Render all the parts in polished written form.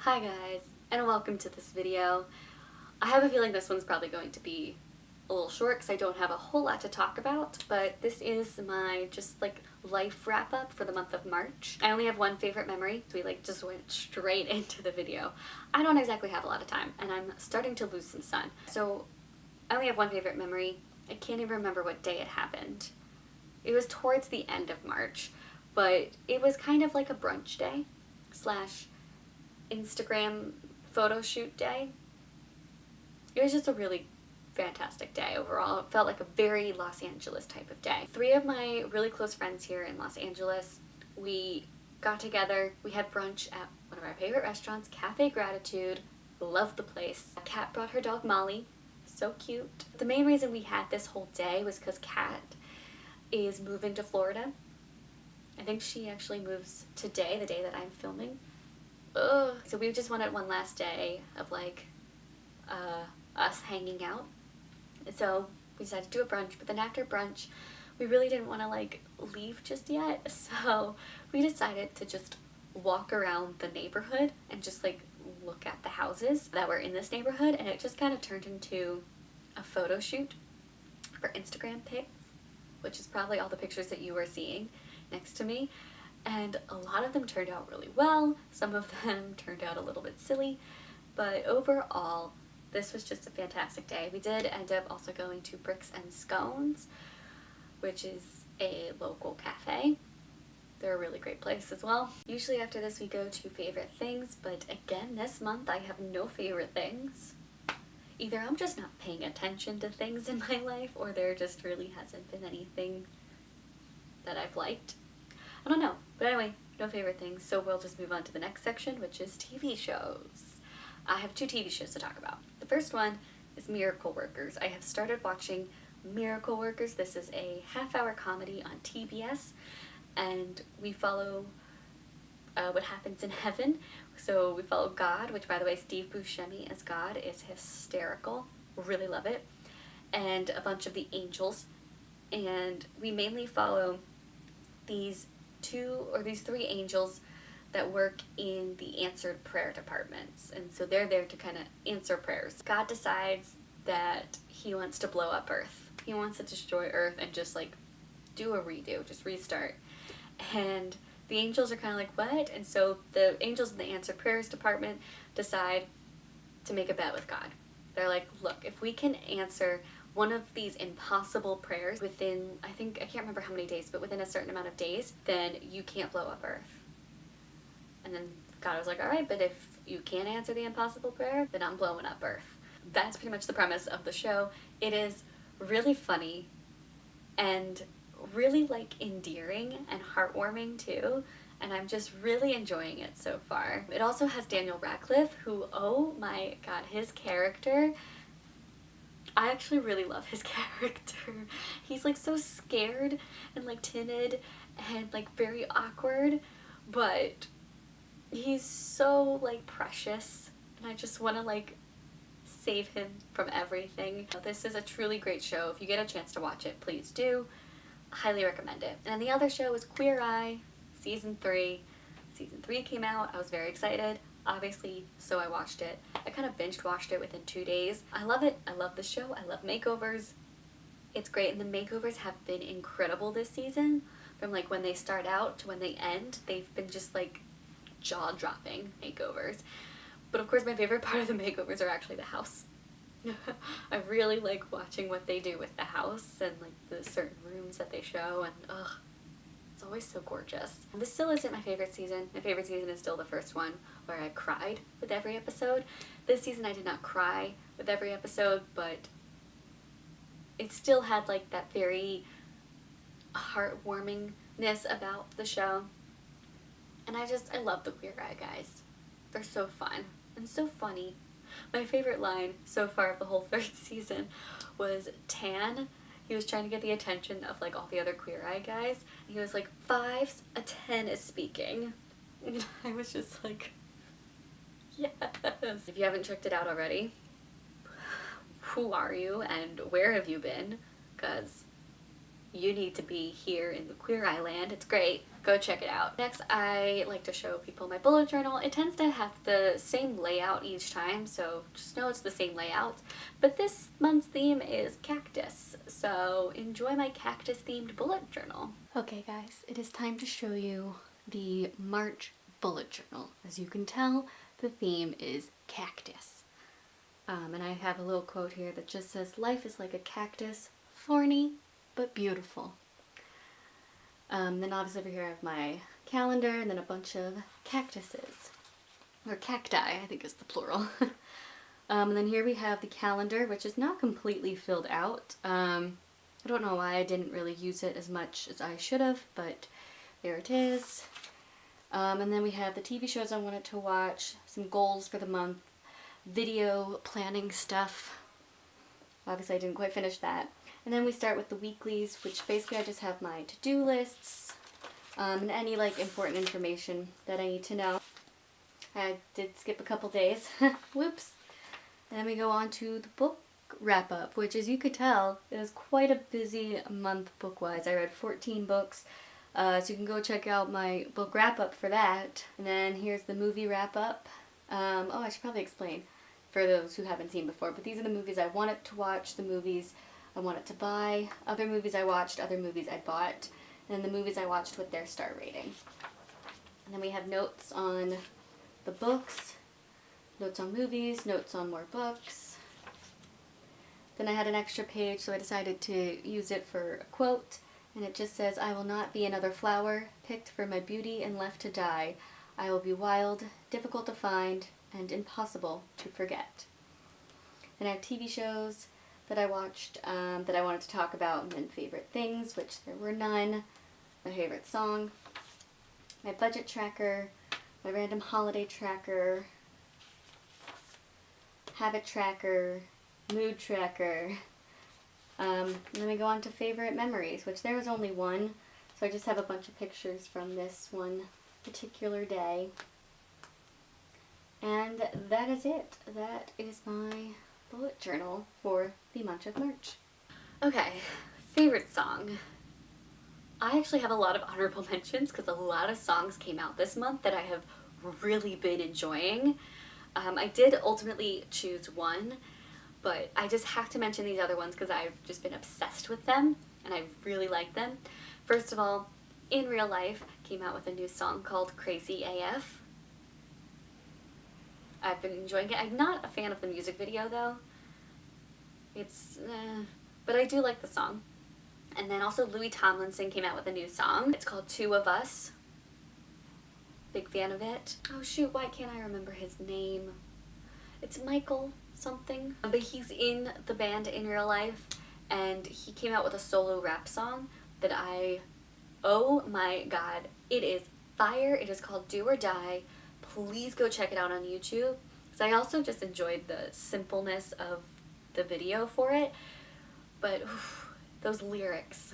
Hi guys, and welcome to this video. I have a feeling this one's probably going to be a little short because I don't have a whole lot to talk about, but this is my just life wrap up for the month of March. I only have one favorite memory, so we just went straight into the video. I don't exactly have a lot of time, and I'm starting to lose some sun. So I only have one favorite memory. I can't even remember what day it happened. It was towards the end of March, but it was kind of like a brunch day slash Instagram photo shoot day. It was just a really fantastic day overall. It felt like a very Los Angeles type of day. Three of my really close friends here in Los Angeles, we got together, we had brunch at one of our favorite restaurants, Cafe Gratitude. Loved the place. Kat brought her dog Molly, so cute. The main reason we had this whole day was because Kat is moving to Florida. I think she actually moves today, the day that I'm filming. Ugh. So we just wanted one last day of us hanging out. So we decided to do a brunch, but then after brunch, we really didn't want to leave just yet. So we decided to just walk around the neighborhood and just look at the houses that were in this neighborhood, and it just kind of turned into a photo shoot for Instagram pics, which is probably all the pictures that you are seeing next to me. And a lot of them turned out really well. Some of them turned out a little bit silly, but overall, this was just a fantastic day. We did end up also going to Bricks and Scones, which is a local cafe. They're a really great place as well. Usually after this we go to favorite things, but again, this month I have no favorite things. Either I'm just not paying attention to things in my life, or there just really hasn't been anything that I've liked. I don't know, but anyway, no favorite things, so we'll just move on to the next section, which is TV shows. I have two TV shows to talk about. The first one is Miracle Workers. I have started watching Miracle Workers. This is a half-hour comedy on TBS, and we follow what happens in heaven. So we follow God, which, by the way, Steve Buscemi as God is hysterical. Really love it. And a bunch of the angels. And we mainly follow these three angels that work in the answered prayer departments, and so they're there to kind of answer prayers. God decides that he wants to blow up Earth. He wants to destroy Earth and just do a redo, just restart. And the angels are kind of like, what? And so the angels in the answered prayers department decide to make a bet with God. They're like, look, if we can answer one of these impossible prayers within, I can't remember how many days, but within a certain amount of days, then you can't blow up Earth. And then God was like, all right, but if you can't answer the impossible prayer, then I'm blowing up Earth. That's pretty much the premise of the show. It is really funny and really endearing and heartwarming too, and I'm just really enjoying it so far. It also has Daniel Radcliffe, who, oh my god, his character, I actually really love his character. He's so scared and timid and very awkward, but he's so precious, and I just want to save him from everything. This is a truly great show. If you get a chance to watch it, please do. Highly recommend it. And the other show is Queer Eye, season 3. Season 3 came out. I was very excited, obviously, so I watched it. I kind of binge watched it within 2 days. I love it. I love the show. I love makeovers. It's great, and the makeovers have been incredible this season. From when they start out to when they end, they've been just jaw-dropping makeovers. But of course my favorite part of the makeovers are actually the house. I really like watching what they do with the house and the certain rooms that they show, and ugh, it's always so gorgeous. This still isn't my favorite season. My favorite season is still the first one, where I cried with every episode. This season I did not cry with every episode, but it still had that very heartwarmingness about the show. And I love the Queer Eye guys. They're so fun and so funny. My favorite line so far of the whole third season was Tan. He was trying to get the attention of all the other Queer Eye guys. And he was like, 5's a 10 is speaking. And I was just yes. If you haven't checked it out already, who are you and where have you been? Because you need to be here in the Queer Eye land. It's great. go check it out. Next, I like to show people my bullet journal. It tends to have the same layout each time, so just know it's the same layout. But this month's theme is cactus, so enjoy my cactus themed bullet journal. Okay guys, it is time to show you the March bullet journal. As you can tell, the theme is cactus. And I have a little quote here that just says, "Life is like a cactus, thorny but beautiful." Then obviously over here I have my calendar and then a bunch of cactuses. Or cacti, I think is the plural. And then here we have the calendar, which is not completely filled out. I don't know why I didn't really use it as much as I should have, but there it is. And then we have the TV shows I wanted to watch, some goals for the month, video planning stuff. Obviously I didn't quite finish that. And then we start with the weeklies, which basically I just have my to-do lists, and any like important information that I need to know. I did skip a couple days. Whoops. And then we go on to the book wrap-up, which as you could tell, is quite a busy month book-wise. I read 14 books, so you can go check out my book wrap-up for that. And then here's the movie wrap-up. I should probably explain for those who haven't seen before, but these are the movies I wanted to watch, the movies I wanted to buy, other movies I watched, other movies I bought, and the movies I watched with their star rating. And then we have notes on the books, notes on movies, notes on more books. Then I had an extra page, so I decided to use it for a quote, and it just says, "I will not be another flower, picked for my beauty and left to die. I will be wild, difficult to find, and impossible to forget." And I have TV shows that I watched that I wanted to talk about, and then favorite things, which there were none, my favorite song, my budget tracker, my random holiday tracker, habit tracker, mood tracker. And then we go on to favorite memories, which there was only one, so I just have a bunch of pictures from this one particular day. And that is it. That is my bullet journal for the month of March. Okay, favorite song. I actually have a lot of honorable mentions because a lot of songs came out this month that I have really been enjoying. I did ultimately choose one, but I just have to mention these other ones because I've just been obsessed with them and I really like them. First of all, In Real Life came out with a new song called Crazy AF. I've been enjoying it. I'm not a fan of the music video though. But I do like the song. And then also Louis Tomlinson came out with a new song. It's called Two of Us. Big fan of it. Oh shoot, why can't I remember his name? It's Michael something. But he's in the band In Real Life, and he came out with a solo rap song that oh my god, it is fire. It is called Do or Die. Please go check it out on YouTube, because I also just enjoyed the simpleness of the video for it, but those lyrics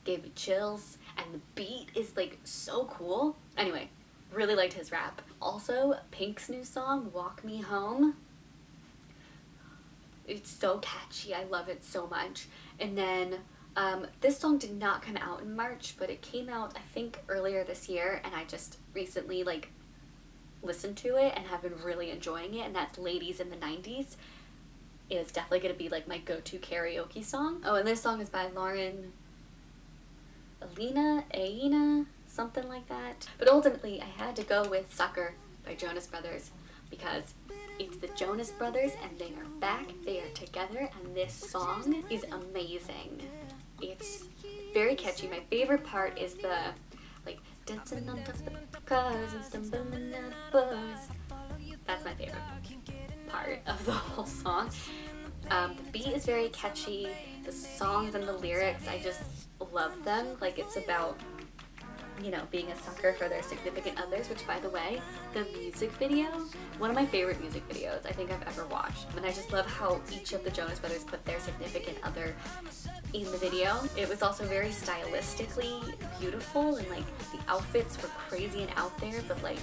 gave me chills, and the beat is like so cool. Anyway, really liked his rap. Also, Pink's new song, Walk Me Home. It's so catchy, I love it so much. And then this song did not come out in March, but it came out I think earlier this year, and I just recently like listened to it and have been really enjoying it, and that's Ladies in the 90s. It is definitely going to be like my go-to karaoke song. Oh, and this song is by Lauren Aina, something like that. But ultimately, I had to go with Sucker by Jonas Brothers because it's the Jonas Brothers and they are back, they are together, and this song is amazing. It's very catchy. My favorite part is the like dancing on top of the cars and stumbling out buzz. That's my favorite part of the whole song. The beat is very catchy. The songs and the lyrics, I just love them. Like, it's about, you know, being a sucker for their significant others, which, by the way, the music video, one of my favorite music videos I think I've ever watched. And I just love how each of the Jonas Brothers put their significant other in the video. It was also very stylistically beautiful, and like the outfits were crazy and out there, but like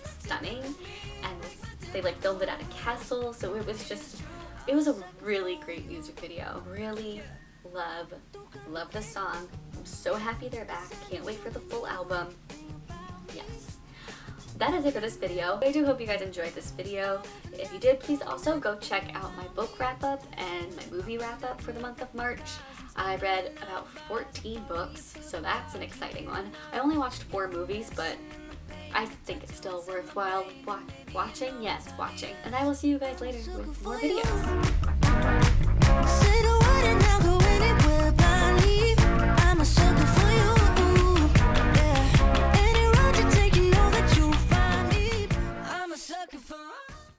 stunning. And they like filmed it at a castle, so it was a really great music video. Really love the song so happy they're back. Can't wait for the full album. Yes. That is it for this video. I do hope you guys enjoyed this video. If you did, please also go check out my book wrap-up and my movie wrap-up for the month of March. I read about 14 books, so that's an exciting one. I only watched 4 movies, but I think it's still worthwhile watching. Yes, watching. And I will see you guys later with more videos.